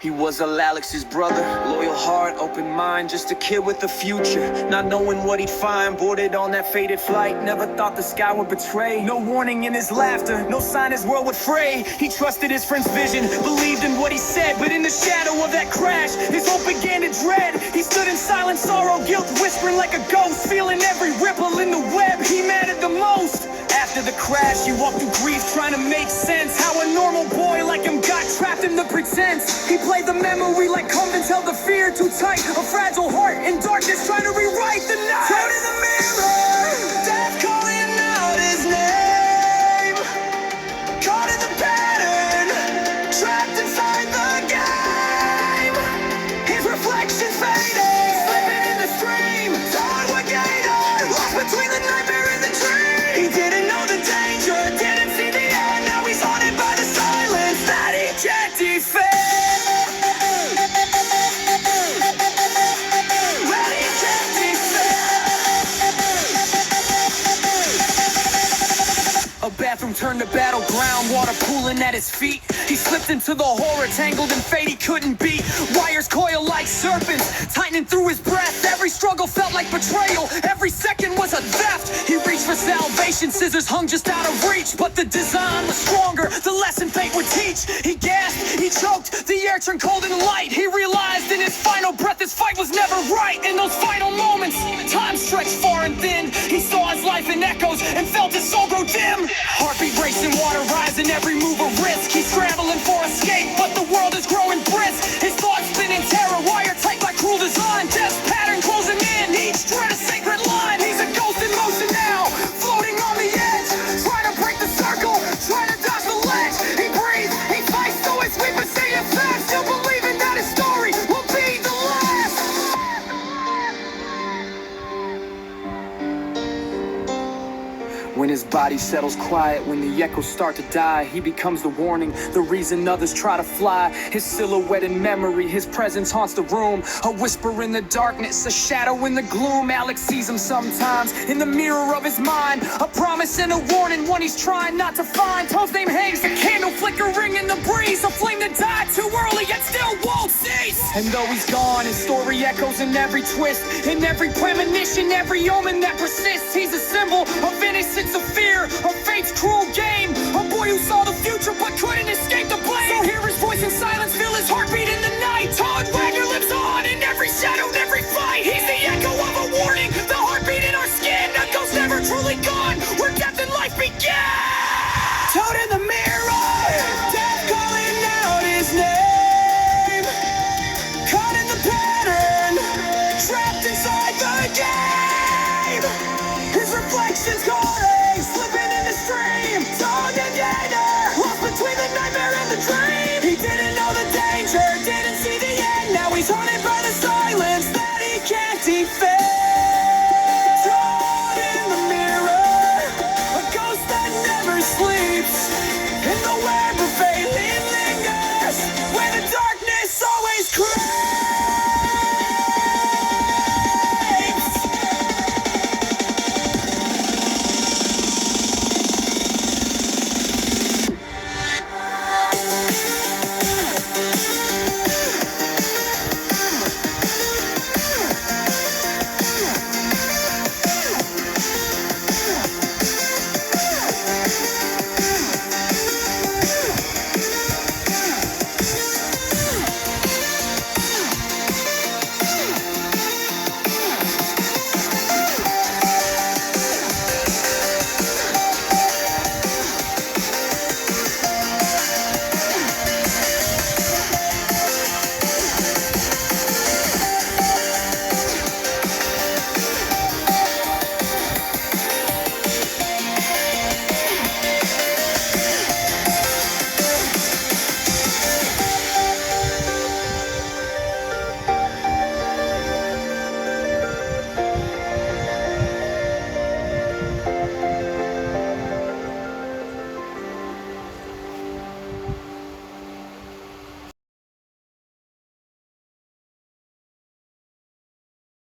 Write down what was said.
He was Alex's brother, loyal heart, open mind, just a kid with a future. Not knowing what he'd find, boarded on that fated flight. Never thought the sky would betray. No warning in his laughter, no sign his world would fray. He trusted his friend's vision, believed in what he said. But in the shadow of that crash, his hope began to dread. He stood in silent sorrow, guilt whispering like a ghost, feeling every ripple in the web he mattered the most. After the crash, he walked through grief, trying to make sense. How a normal boy like him got trapped in the pretense. He played the memory like convents held the fear too tight. A fragile heart in darkness trying to rewrite the night. Turn in the mirror, death calling out his name. Caught in the pattern, trapped inside the game. His reflection fading, slipping in the stream. Torn waggner, lost between the nightmare and the dream. He didn't know the danger, didn't see the end. Now he's haunted by the silence that he can't defend. A bathroom turned to battleground, water pooling at his feet. He slipped into the horror, tangled in fate he couldn't beat. Wires coil like serpents, tightening through his breath. Every struggle felt like betrayal, every second was a theft. He reached for salvation, scissors hung just out of reach. But the design was stronger, the lesson fate would teach. He gasped, he choked, the air turned cold and light. He realized in his final breath his fight was never right. In those final moments, time stretched far and thin. He saw his life in echoes and felt his soul grow dim. Heartbeat racing, water rising, every move a risk. He's scrambling for escape, but the world is growing brisk. His thoughts spinning terror, wiretight by cruel design. Death's pattern closing in, each dread a sacred line. He's a ghost in motion now, floating on the edge, trying to break the circle, trying to dodge the ledge. He breathes, he fights through his weakness, staying fast, still believing that his story will be the last. When his body settles quiet, when the echoes start to die, he becomes the warning, the reason others try to fly. His silhouette in memory, his presence haunts the room. A whisper in the darkness, a shadow in the gloom. Alex sees him sometimes in the mirror of his mind. A promise and a warning, one he's trying not to find. Toad's name hangs, the candle flickering in the breeze. A flame that died too early yet still won't cease. And though he's gone, his story echoes in every twist, in every premonition, every omen that persists. He's a symbol of innocence, of fear, of fate's cruel game. A boy who saw the future but couldn't escape the blame. So hear his voice in silence, feel his heartbeat in the night. Todd Wagner lives on in every shadow, in every fight. He's the echo of a warning, the heartbeat in our skin. A ghost never truly gone, where death and life begin. Toad in the mirror, death calling out his name. Caught in the pattern, trapped inside the game. His reflection's calling, slipping in the stream. Torn and lost between the nightmare and the dream. He didn't know